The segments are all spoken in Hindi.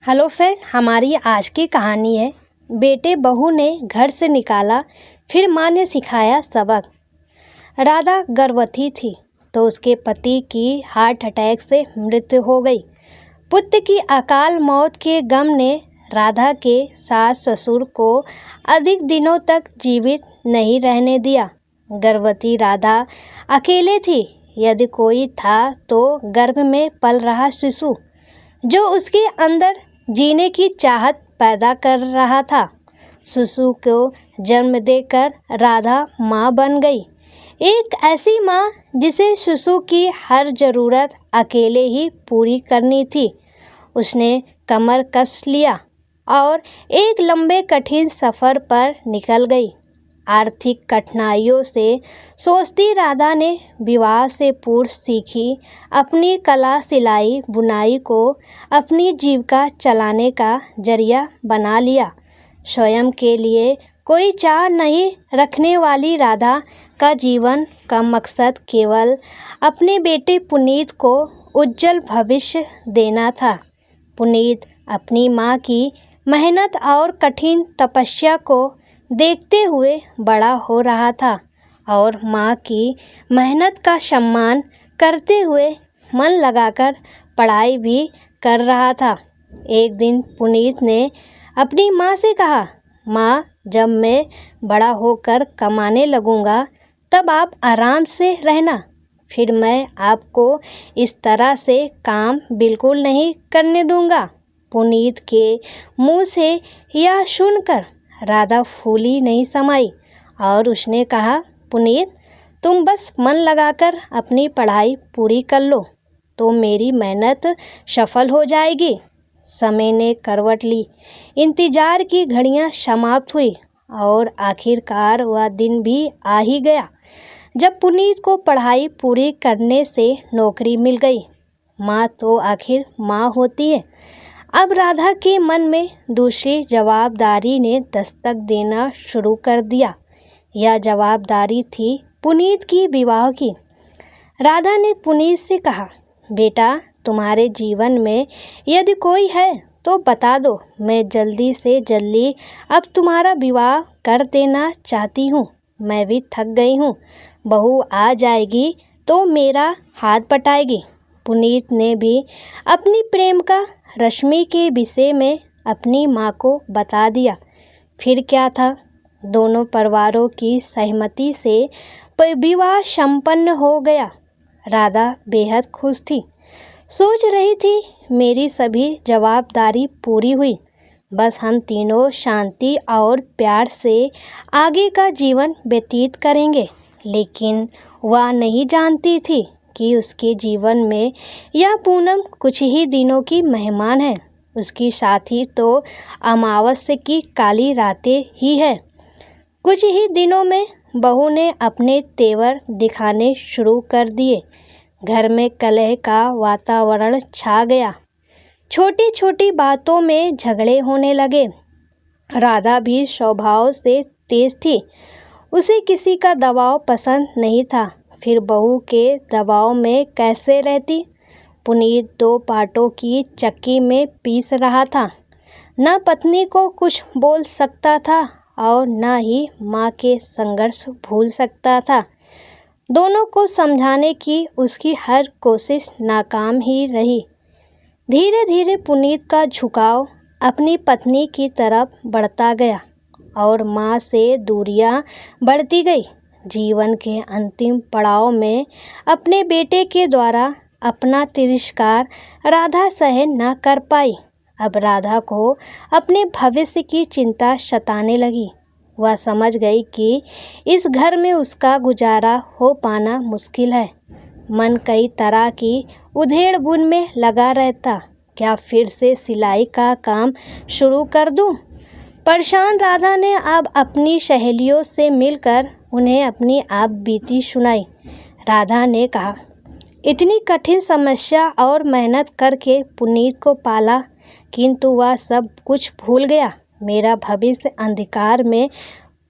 हेलो फ्रेंड, हमारी आज की कहानी है बेटे बहू ने घर से निकाला, फिर माँ ने सिखाया सबक। राधा गर्भवती थी तो उसके पति की हार्ट अटैक से मृत्यु हो गई। पुत्र की अकाल मौत के गम ने राधा के सास ससुर को अधिक दिनों तक जीवित नहीं रहने दिया। गर्भवती राधा अकेले थी। यदि कोई था तो गर्भ में पल रहा शिशु, जो उसके अंदर जीने की चाहत पैदा कर रहा था। शिशु को जन्म देकर राधा माँ बन गई, एक ऐसी माँ जिसे शिशु की हर ज़रूरत अकेले ही पूरी करनी थी। उसने कमर कस लिया और एक लंबे कठिन सफ़र पर निकल गई। आर्थिक कठिनाइयों से सोचती राधा ने विवाह से पूर्व सीखी अपनी कला सिलाई बुनाई को अपनी जीविका चलाने का जरिया बना लिया। स्वयं के लिए कोई चाह नहीं रखने वाली राधा का जीवन का मकसद केवल अपने बेटे पुनीत को उज्जवल भविष्य देना था। पुनीत अपनी माँ की मेहनत और कठिन तपस्या को देखते हुए बड़ा हो रहा था और माँ की मेहनत का सम्मान करते हुए मन लगाकर पढ़ाई भी कर रहा था। एक दिन पुनीत ने अपनी माँ से कहा, माँ, जब मैं बड़ा होकर कमाने लगूँगा तब आप आराम से रहना, फिर मैं आपको इस तरह से काम बिल्कुल नहीं करने दूँगा। पुनीत के मुँह से यह सुनकर राधा फूली नहीं समाई और उसने कहा, पुनीत, तुम बस मन लगाकर अपनी पढ़ाई पूरी कर लो तो मेरी मेहनत सफल हो जाएगी। समय ने करवट ली। इंतजार की घड़ियां समाप्त हुई और आखिरकार वह दिन भी आ ही गया जब पुनीत को पढ़ाई पूरी करने से नौकरी मिल गई। माँ तो आखिर माँ होती है। अब राधा के मन में दूसरी जवाबदारी ने दस्तक देना शुरू कर दिया। यह जवाबदारी थी पुनीत की विवाह की। राधा ने पुनीत से कहा, बेटा, तुम्हारे जीवन में यदि कोई है तो बता दो, मैं जल्दी से जल्दी अब तुम्हारा विवाह कर देना चाहती हूँ। मैं भी थक गई हूँ। बहू आ जाएगी तो मेरा हाथ पटाएगी। पुनीत ने भी अपनी प्रेम का रश्मि के विषय में अपनी माँ को बता दिया। फिर क्या था, दोनों परिवारों की सहमति से विवाह संपन्न हो गया। राधा बेहद खुश थी। सोच रही थी, मेरी सभी जवाबदारी पूरी हुई, बस हम तीनों शांति और प्यार से आगे का जीवन व्यतीत करेंगे। लेकिन वह नहीं जानती थी कि उसके जीवन में यह पूनम कुछ ही दिनों की मेहमान है। उसकी साथी तो अमावस्या की काली रातें ही है। कुछ ही दिनों में बहू ने अपने तेवर दिखाने शुरू कर दिए। घर में कलह का वातावरण छा गया। छोटी छोटी बातों में झगड़े होने लगे। राधा भी स्वभाव से तेज थी। उसे किसी का दबाव पसंद नहीं था। फिर बहू के दबाव में कैसे रहती। पुनीत दो पाटों की चक्की में पीस रहा था। न पत्नी को कुछ बोल सकता था और न ही माँ के संघर्ष भूल सकता था। दोनों को समझाने की उसकी हर कोशिश नाकाम ही रही। धीरे धीरे पुनीत का झुकाव अपनी पत्नी की तरफ बढ़ता गया और माँ से दूरियां बढ़ती गई। जीवन के अंतिम पड़ाव में अपने बेटे के द्वारा अपना तिरस्कार राधा सहन न कर पाई। अब राधा को अपने भविष्य की चिंता सताने लगी। वह समझ गई कि इस घर में उसका गुजारा हो पाना मुश्किल है। मन कई तरह की उधेड़-बुन में लगा रहता। क्या फिर से सिलाई का काम शुरू कर दूं? परेशान राधा ने अब अपनी सहेलियों से मिलकर उन्हें अपनी आप बीती सुनाई। राधा ने कहा, इतनी कठिन समस्या और मेहनत करके पुनीत को पाला, किंतु वह सब कुछ भूल गया। मेरा भविष्य अंधकार में।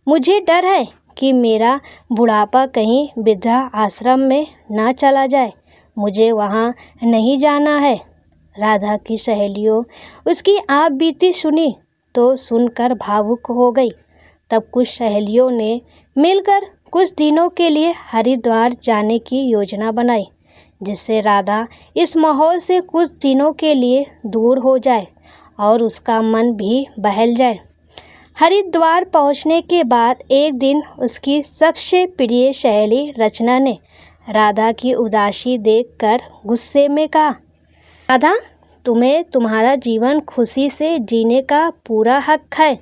मुझे डर है कि मेरा बुढ़ापा कहीं वृद्धा आश्रम में ना चला जाए। मुझे वहाँ नहीं जाना है। राधा की सहेलियों उसकी आप बीती सुनी तो सुनकर भावुक हो गई। तब कुछ सहेलियों ने मिलकर कुछ दिनों के लिए हरिद्वार जाने की योजना बनाई, जिससे राधा इस माहौल से कुछ दिनों के लिए दूर हो जाए और उसका मन भी बहल जाए। हरिद्वार पहुंचने के बाद एक दिन उसकी सबसे प्रिय सहेली रचना ने राधा की उदासी देखकर गुस्से में कहा, राधा, तुम्हें तुम्हारा जीवन खुशी से जीने का पूरा हक है।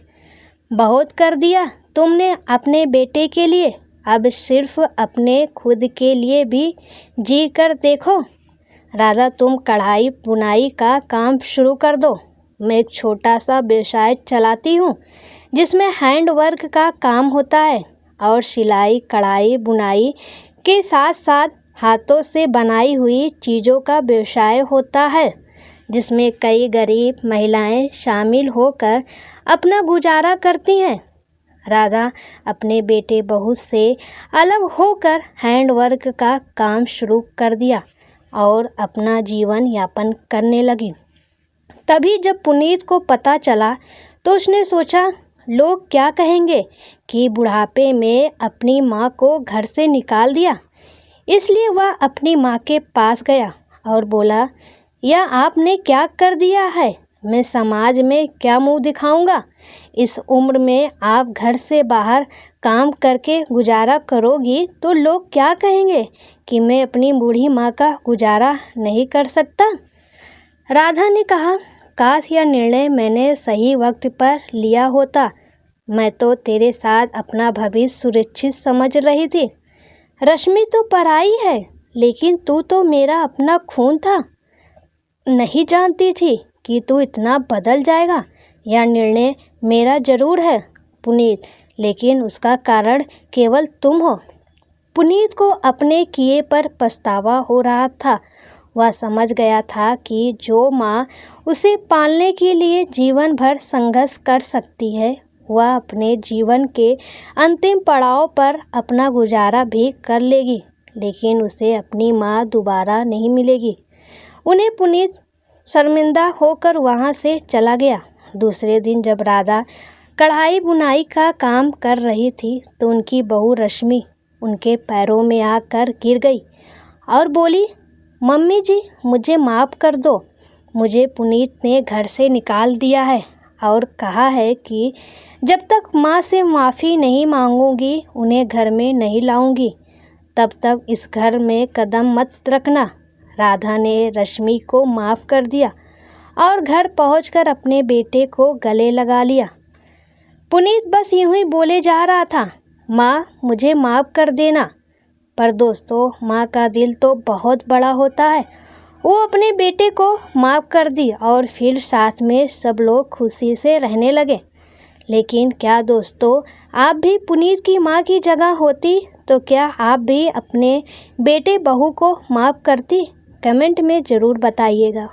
बहुत कर दिया तुमने अपने बेटे के लिए, अब सिर्फ अपने खुद के लिए भी जी कर देखो। राधा, तुम कढ़ाई बुनाई का काम शुरू कर दो। मैं एक छोटा सा व्यवसाय चलाती हूँ जिसमें हैंड वर्क का काम होता है और सिलाई कढ़ाई बुनाई के साथ साथ हाथों से बनाई हुई चीज़ों का व्यवसाय होता है, जिसमें कई गरीब महिलाएं शामिल होकर अपना गुजारा करती हैं। राधा अपने बेटे बहू से अलग होकर हैंड वर्क का काम शुरू कर दिया और अपना जीवन यापन करने लगी। तभी जब पुनीत को पता चला तो उसने सोचा, लोग क्या कहेंगे कि बुढ़ापे में अपनी माँ को घर से निकाल दिया। इसलिए वह अपनी माँ के पास गया और बोला, यह आपने क्या कर दिया है? मैं समाज में क्या मुंह दिखाऊंगा? इस उम्र में आप घर से बाहर काम करके गुजारा करोगी तो लोग क्या कहेंगे कि मैं अपनी बूढ़ी माँ का गुजारा नहीं कर सकता। राधा ने कहा, काश यह निर्णय मैंने सही वक्त पर लिया होता। मैं तो तेरे साथ अपना भविष्य सुरक्षित समझ रही थी। रश्मि तो पराई है, लेकिन तू तो मेरा अपना खून था। नहीं जानती थी कि तू इतना बदल जाएगा। यह निर्णय मेरा जरूर है पुनीत, लेकिन उसका कारण केवल तुम हो। पुनीत को अपने किए पर पछतावा हो रहा था। वह समझ गया था कि जो माँ उसे पालने के लिए जीवन भर संघर्ष कर सकती है, वह अपने जीवन के अंतिम पड़ाव पर अपना गुजारा भी कर लेगी, लेकिन उसे अपनी माँ दोबारा नहीं मिलेगी। उन्हें पुनीत शर्मिंदा होकर वहाँ से चला गया। दूसरे दिन जब राधा कढ़ाई बुनाई का काम कर रही थी तो उनकी बहू रश्मि उनके पैरों में आकर गिर गई और बोली, मम्मी जी, मुझे माफ़ कर दो। मुझे पुनीत ने घर से निकाल दिया है और कहा है कि जब तक माँ से माफ़ी नहीं मांगूंगी उन्हें घर में नहीं लाऊंगी। तब तक इस घर में कदम मत रखना। राधा ने रश्मि को माफ़ कर दिया और घर पहुंचकर अपने बेटे को गले लगा लिया। पुनीत बस यूं ही बोले जा रहा था, माँ मुझे माफ़ कर देना। पर दोस्तों, माँ का दिल तो बहुत बड़ा होता है। वो अपने बेटे को माफ़ कर दी और फिर साथ में सब लोग खुशी से रहने लगे। लेकिन क्या दोस्तों, आप भी पुनीत की माँ की जगह होती तो क्या आप भी अपने बेटे बहू को माफ़ करती? कमेंट में ज़रूर बताइएगा।